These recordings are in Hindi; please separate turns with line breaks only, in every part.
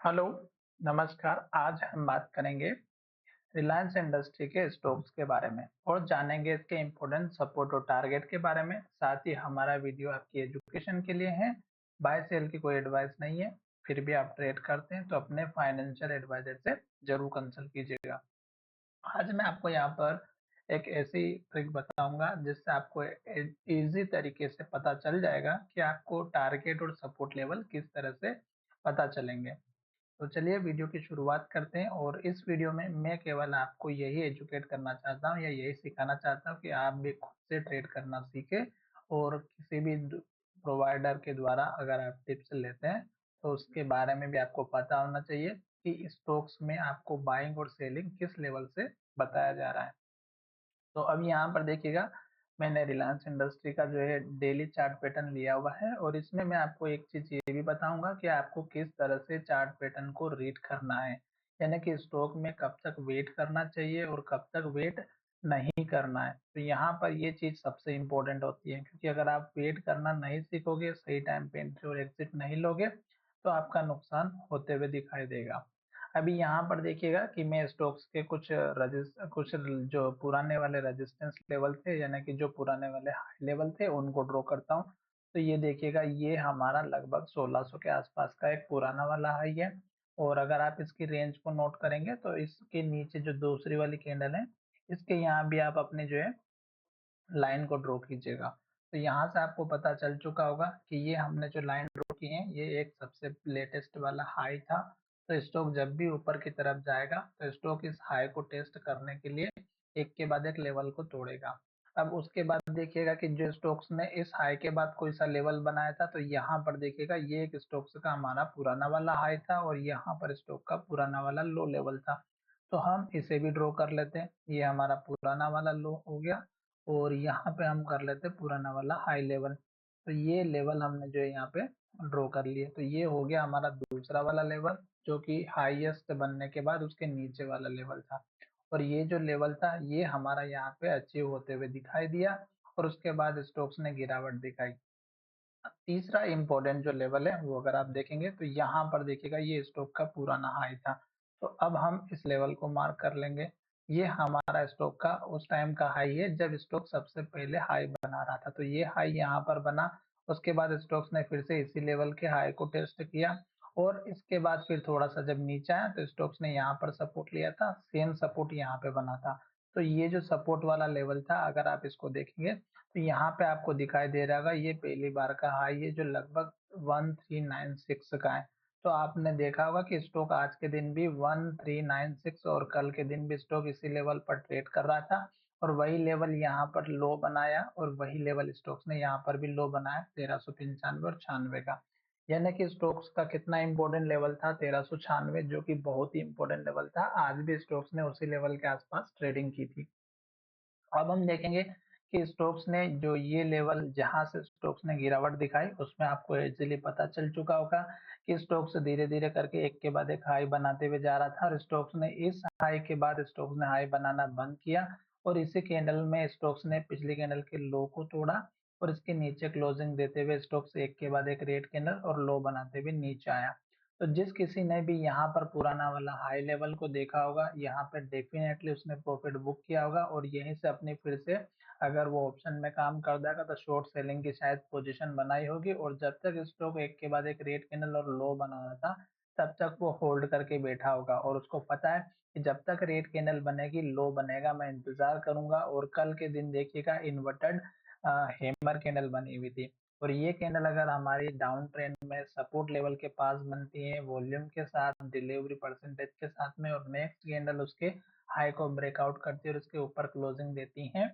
हेलो, नमस्कार। आज हम बात करेंगे रिलायंस इंडस्ट्री के स्टॉक्स के बारे में और जानेंगे इसके इम्पोर्टेंट सपोर्ट और टारगेट के बारे में। साथ ही हमारा वीडियो आपकी एजुकेशन के लिए है, बाय सेल की कोई एडवाइस नहीं है। फिर भी आप ट्रेड करते हैं तो अपने फाइनेंशियल एडवाइजर से जरूर कंसल्ट कीजिएगा। आज मैं आपको यहाँ पर एक ऐसी ट्रिक बताऊंगा जिससे आपको इजी तरीके से पता चल जाएगा कि आपको टारगेट और सपोर्ट लेवल किस तरह से पता चलेंगे। तो चलिए वीडियो की शुरुआत करते हैं और इस वीडियो में मैं केवल आपको यही एजुकेट करना चाहता हूँ या यही सिखाना चाहता हूँ कि आप भी खुद से ट्रेड करना सीखें और किसी भी प्रोवाइडर के द्वारा अगर आप टिप्स लेते हैं तो उसके बारे में भी आपको पता होना चाहिए कि स्टॉक्स में आपको बाइंग और सेलिंग किस लेवल से बताया जा रहा है। तो अब यहाँ पर देखिएगा, मैंने रिलायंस इंडस्ट्री का जो है डेली चार्ट पैटर्न लिया हुआ है और इसमें मैं आपको एक चीज ये भी बताऊंगा कि आपको किस तरह से चार्ट पैटर्न को रीड करना है, यानी कि स्टॉक में कब तक वेट करना चाहिए और कब तक वेट नहीं करना है। तो यहाँ पर ये चीज सबसे इम्पोर्टेंट होती है, क्योंकि अगर आप वेट करना नहीं सीखोगे, सही टाइम पे एंट्री और एग्जिट नहीं लोगे, तो आपका नुकसान होते हुए दिखाई देगा। अभी यहाँ पर देखिएगा कि मैं स्टॉक्स के कुछ जो पुराने वाले रेजिस्टेंस लेवल थे, यानी कि जो पुराने वाले हाई लेवल थे, उनको ड्रॉ करता हूँ। तो ये देखिएगा, ये हमारा लगभग 1600 के आसपास का एक पुराना वाला हाई है। और अगर आप इसकी रेंज को नोट करेंगे तो इसके नीचे जो दूसरी वाली कैंडल है, इसके यहाँ भी आप अपने जो है लाइन को ड्रॉ कीजिएगा। तो यहाँ से आपको पता चल चुका होगा कि ये हमने जो लाइन ड्रॉ की है, ये एक सबसे लेटेस्ट वाला हाई था। तो स्टॉक जब भी ऊपर की तरफ जाएगा तो स्टॉक इस हाई को टेस्ट करने के लिए एक के बाद एक लेवल को तोड़ेगा। अब उसके बाद देखिएगा कि जो स्टॉक्स ने इस हाई के बाद कोई सा लेवल बनाया था, तो यहाँ पर देखिएगा ये एक स्टॉक्स का हमारा पुराना वाला हाई था और यहाँ पर स्टॉक का पुराना वाला लो लेवल था। तो हम इसे भी ड्रॉ कर लेते हैं। ये हमारा पुराना वाला लो हो गया और यहाँ पे हम कर लेते हैं पुराना वाला हाई लेवल। तो ये लेवल हमने जो है यहाँ पे ड्रॉ कर लिए। तो ये हो गया हमारा दूसरा वाला लेवल, जो कि हाईएस्ट बनने के बाद उसके नीचे वाला लेवल था। और ये जो लेवल था, ये हमारा यहाँ पे अचीव होते हुए दिखाई दिया और उसके बाद स्टॉक्स ने गिरावट दिखाई। तीसरा इम्पोर्टेंट जो लेवल है वो अगर आप देखेंगे तो यहाँ पर देखिएगा, ये स्टॉक का पुराना हाई था। तो अब हम इस लेवल को मार्क कर लेंगे। ये हमारा स्टॉक का उस टाइम का हाई है जब स्टॉक सबसे पहले हाई बना रहा था। तो ये हाई यहाँ पर बना, उसके बाद स्टॉक्स ने फिर से इसी लेवल के हाई को टेस्ट किया और इसके बाद फिर थोड़ा सा जब नीचे आया तो स्टॉक्स ने यहाँ पर सपोर्ट लिया था, सेम सपोर्ट यहाँ पे बना था। तो ये जो सपोर्ट वाला लेवल था, अगर आप इसको देखेंगे तो यहाँ पे आपको दिखाई दे रहा होगा, ये पहली बार का हाई है जो लगभग 1396 का है। तो आपने देखा होगा कि स्टॉक आज के दिन भी 1396 और कल के दिन भी स्टॉक इसी लेवल पर ट्रेड कर रहा था और वही लेवल यहाँ पर लो बनाया और वही लेवल स्टॉक्स ने यहाँ पर भी लो बनाया 1395 और 96 का। यानी कि स्टॉक्स का कितना इंपॉर्टेंट लेवल था, 1396, जो कि बहुत ही इंपॉर्टेंट लेवल था। आज भी स्टॉक्स ने उसी लेवल के आसपास ट्रेडिंग की थी। अब हम देखेंगे कि स्टोक्स ने जो ये लेवल जहां से स्टोक्स ने गिरावट दिखाई, उसमें आपको इजीली पता चल चुका होगा कि स्टोक्स धीरे धीरे करके एक के बाद एक हाई बनाते हुए जा रहा था और स्टोक्स ने इस हाई के बाद स्टोक्स ने हाई बनाना बंद किया और इसी कैंडल में स्टोक्स ने पिछली कैंडल के लो को तोड़ा और इसके नीचे क्लोजिंग देते हुए स्टोक्स एक के बाद एक रेड कैंडल और लो बनाते हुए नीचे आया। तो जिस किसी ने भी यहाँ पर पुराना वाला हाई लेवल को देखा होगा, यहाँ पे डेफिनेटली उसने प्रॉफिट बुक किया होगा और यहीं से अपनी फिर से अगर वो ऑप्शन में काम कर देगा तो शॉर्ट सेलिंग की शायद पोजीशन बनाई होगी और जब तक स्टॉक एक के बाद एक रेड कैंडल और लो बना रहा था, तब तक वो होल्ड करके बैठा होगा और उसको पता है कि जब तक रेड कैंडल बनेगी, लो बनेगा, मैं इंतजार करूंगा। और कल के दिन देखिएगा, इन्वर्टेड हेमर कैंडल बनी हुई थी और ये कैंडल अगर हमारी डाउन ट्रेंड में सपोर्ट लेवल के पास बनती है, वॉल्यूम के साथ, डिलीवरी परसेंटेज के साथ में, और नेक्स्ट कैंडल उसके हाई को ब्रेकआउट करती है और उसके ऊपर क्लोजिंग देती है,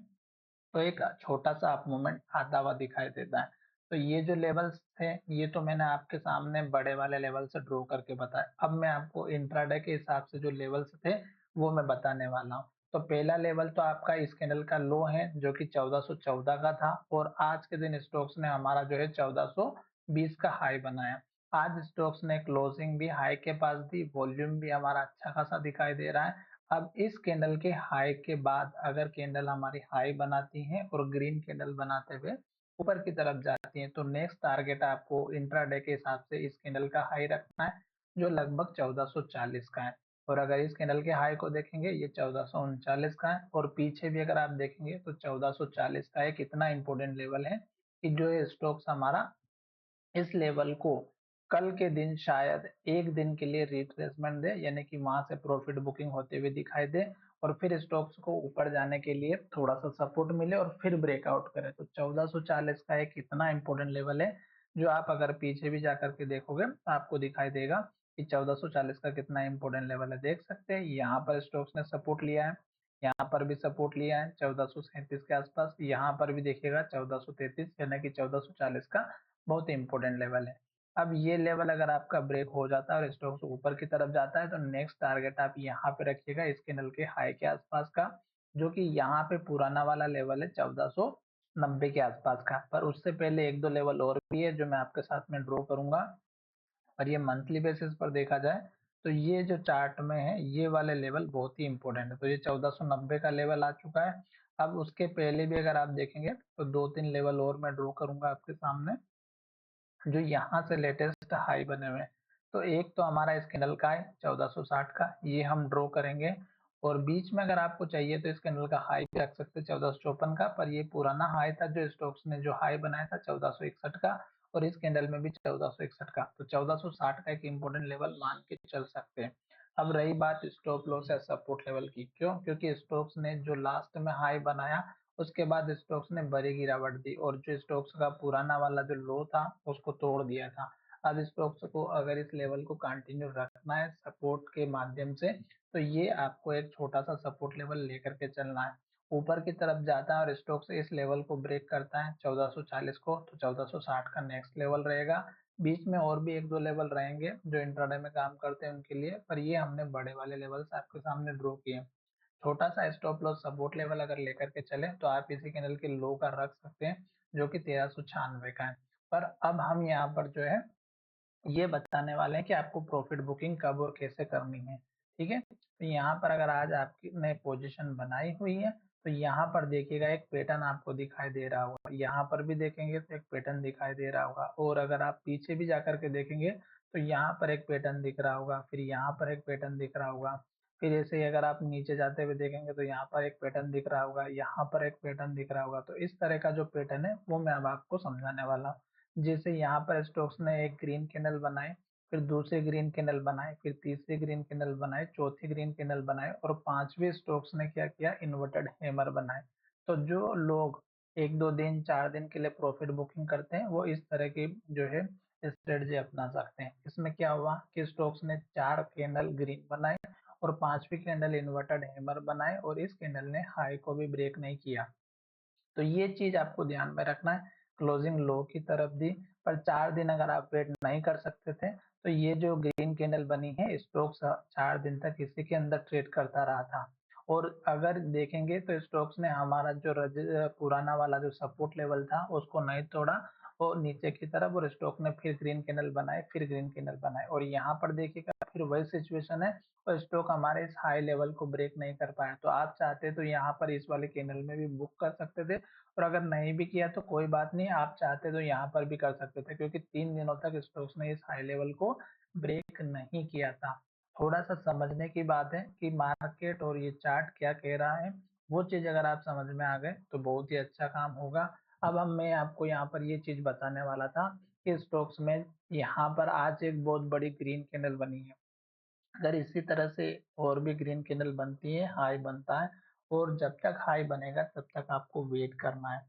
तो एक छोटा सा अप मूवमेंट आता हुआ दिखाई देता है। तो ये जो लेवल्स थे, ये तो मैंने आपके सामने बड़े वाले लेवल से ड्रॉ करके बताया। अब मैं आपको इंट्राडे के हिसाब से जो लेवल्स थे वो मैं बताने वाला हूँ। तो पहला लेवल तो आपका इस कैंडल का लो है जो कि 1414 का था और आज के दिन स्टॉक्स ने हमारा जो है 1420 का हाई बनाया। आज स्टॉक्स ने क्लोजिंग भी हाई के पास दी, वॉल्यूम भी हमारा अच्छा खासा दिखाई दे रहा है। अब इस कैंडल के हाई के बाद अगर कैंडल हमारी हाई बनाती है और ग्रीन कैंडल बनाते हुए ऊपर की तरफ जाती है, तो नेक्स्ट टारगेट आपको इंट्राडे के हिसाब से इस कैंडल का हाई रखना है जो लगभग 1440 का है। और अगर इस कैंडल के हाई को देखेंगे, ये 1439 का है, और पीछे भी अगर आप देखेंगे तो 1440 का एक इतना इंपॉर्टेंट लेवल है कि जो ये स्टॉक्स हमारा इस लेवल को कल के दिन शायद एक दिन के लिए रिट्रेसमेंट दे, यानी कि वहां से प्रॉफिट बुकिंग होते हुए दिखाई दे, और फिर स्टॉक्स को ऊपर जाने के लिए थोड़ा सा सपोर्ट मिले और फिर ब्रेकआउट करे। तो 1440 का एक इतना इंपॉर्टेंट लेवल है, जो आप अगर पीछे भी जाकर के देखोगे तो आपको दिखाई देगा कि 1440 का कितना इंपॉर्टेंट लेवल है। देख सकते हैं यहाँ पर स्टॉक्स ने सपोर्ट लिया है, यहाँ पर भी सपोर्ट लिया है 1437 के आसपास, यहाँ पर भी देखिएगा 1433, यानी कि 1440 का बहुत ही इंपॉर्टेंट लेवल है। अब ये लेवल अगर आपका ब्रेक हो जाता है और स्टॉक्स ऊपर की तरफ जाता है, तो नेक्स्ट टारगेट आप यहाँ पे रखिएगा इस कैंडल के हाई के आसपास का, जो कि यहाँ पे पुराना वाला लेवल है 1490 के आसपास का। पर उससे पहले एक दो लेवल और भी है जो मैं आपके साथ में ड्रॉ करूंगा। और ये मंथली बेसिस पर देखा जाए तो ये जो चार्ट में है, ये वाले लेवल बहुत ही इंपॉर्टेंट है। तो ये 1490 का लेवल आ चुका है। अब उसके पहले भी अगर आप देखेंगे तो दो तीन लेवल और मैं ड्रॉ करूंगा आपके सामने, जो यहाँ से लेटेस्ट हाई बने हुए हैं। तो एक तो हमारा इस कैंडल का है 1460 का, ये हम ड्रॉ करेंगे। और बीच में अगर आपको चाहिए तो इस कैंडल का हाई भी रख सकते हैं 1454 का, पर ये पुराना हाई था जो स्टॉक्स ने जो हाई बनाया था 1461 का, और इस कैंडल में भी 1461 का। तो 1460 का एक इंपॉर्टेंट लेवल मान के चल सकते हैं। अब रही बात स्टॉप लॉस या सपोर्ट लेवल की, क्यों? क्योंकि स्टॉक्स ने जो लास्ट में हाई बनाया उसके बाद स्टॉक्स ने बड़ी गिरावट दी, और जो स्टॉक्स का पुराना वाला जो लो था उसको तोड़ दिया था। अब स्टॉक्स को अगर इस लेवल को कंटिन्यू रखना है सपोर्ट के माध्यम से, तो ये आपको एक छोटा सा सपोर्ट लेवल लेकर के चलना है। ऊपर की तरफ जाता है और स्टॉक्स इस लेवल को ब्रेक करता है 1440 को, तो 1460 का नेक्स्ट लेवल रहेगा। बीच में और भी एक दो लेवल रहेंगे जो इंट्राडे में काम करते हैं उनके लिए, पर ये हमने बड़े वाले लेवल्स आपके सामने ड्रॉ किए। छोटा सा स्टॉप लॉस सपोर्ट लेवल अगर लेकर के चले तो आप इसी कैंडल के लो का रख सकते हैं, जो कि 1396 का है। पर अब हम यहाँ पर जो है ये बताने वाले हैं कि आपको प्रॉफिट बुकिंग कब और कैसे करनी है। ठीक है, तो यहाँ पर अगर आज आपकी ने पोजीशन बनाई हुई है, तो यहाँ पर देखिएगा एक पैटर्न आपको दिखाई दे रहा होगा, यहाँ पर भी देखेंगे तो एक पैटर्न दिखाई दे रहा होगा, और अगर आप पीछे भी जाकर के देखेंगे तो यहाँ पर एक पैटर्न दिख रहा होगा, फिर यहाँ पर एक पैटर्न दिख रहा होगा। फिर ऐसे ही अगर आप नीचे जाते हुए देखेंगे तो यहाँ पर एक पैटर्न दिख रहा होगा, यहाँ पर एक पैटर्न दिख रहा होगा। तो इस तरह का जो पैटर्न है वो मैं अब आपको समझाने वाला हूँ। जैसे यहाँ पर स्टॉक्स ने एक ग्रीन कैंडल बनाए, फिर दूसरे ग्रीन कैंडल बनाए, फिर तीसरे ग्रीन कैंडल बनाए, चौथी ग्रीन कैंडल बनाए, और पांचवे स्टॉक्स ने क्या किया, इन्वर्टेड हैमर बनाए। तो जो लोग एक दो दिन चार दिन के लिए प्रॉफिट बुकिंग करते हैं वो इस तरह की जो है स्ट्रेटजी अपना सकते हैं। इसमें क्या हुआ कि स्टॉक्स ने चार कैंडल ग्रीन बनाए और पांचवी कैंडल इन्वर्टेड हैमर बनाए, और इस कैंडल ने हाई को भी ब्रेक नहीं किया। तो ये चीज आपको ध्यान में रखना है। क्लोजिंग लो की तरफ दी, पर 4 दिन अगर आप वेट नहीं कर सकते थे तो ये जो ग्रीन कैंडल बनी है स्टॉक्स 4 दिन तक इसी के अंदर ट्रेड करता रहा था। और अगर देखेंगे तो स्टॉक्स ने हमारा जो पुराना वाला जो सपोर्ट लेवल था उसको नहीं तोड़ा, और नीचे की तरफ, और स्टॉक ने फिर ग्रीन कैंडल बनाए, फिर ग्रीन कैंडल बनाए, और यहाँ पर देखिएगा फिर वही सिचुएशन है, और स्टॉक हमारे इस हाई लेवल को ब्रेक नहीं कर पाया। तो आप चाहते तो यहाँ पर इस वाले कैंडल में भी बुक कर सकते थे, और अगर नहीं भी किया तो कोई बात नहीं, आप चाहते तो यहाँ पर भी कर सकते थे, क्योंकि 3 दिनों तक स्टॉक्स ने इस हाई लेवल को ब्रेक नहीं किया था। थोड़ा सा समझने की बात है कि मार्केट और ये चार्ट क्या कह रहा है, वो चीज अगर आप समझ में आ गए तो बहुत ही अच्छा काम होगा। अब हम मैं आपको यहाँ पर ये चीज बताने वाला था कि स्टॉक्स में यहाँ पर आज एक बहुत बड़ी ग्रीन कैंडल बनी है। अगर इसी तरह से और भी ग्रीन कैंडल बनती है, हाई बनता है, और जब तक हाई बनेगा तब तक आपको वेट करना है।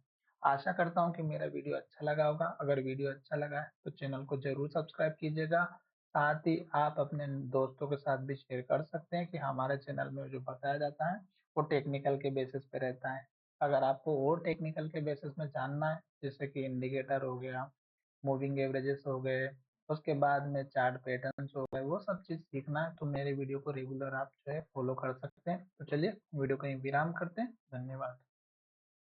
आशा करता हूँ कि मेरा वीडियो अच्छा लगा होगा। अगर वीडियो अच्छा लगा है तो चैनल को जरूर सब्सक्राइब कीजिएगा। साथ ही आप अपने दोस्तों के साथ भी शेयर कर सकते हैं कि हमारे चैनल में जो बताया जाता है वो टेक्निकल के बेसिस पे रहता है। अगर आपको और टेक्निकल के बेसिस में जानना है, जैसे कि इंडिकेटर हो गया, मूविंग एवरेजेस हो गए, उसके बाद में चार्ट पैटर्न्स हो गए, वो सब चीज़ सीखना है तो मेरे वीडियो को रेगुलर आप जो है फॉलो कर सकते हैं। तो चलिए वीडियो को यहीं विराम करते हैं। धन्यवाद।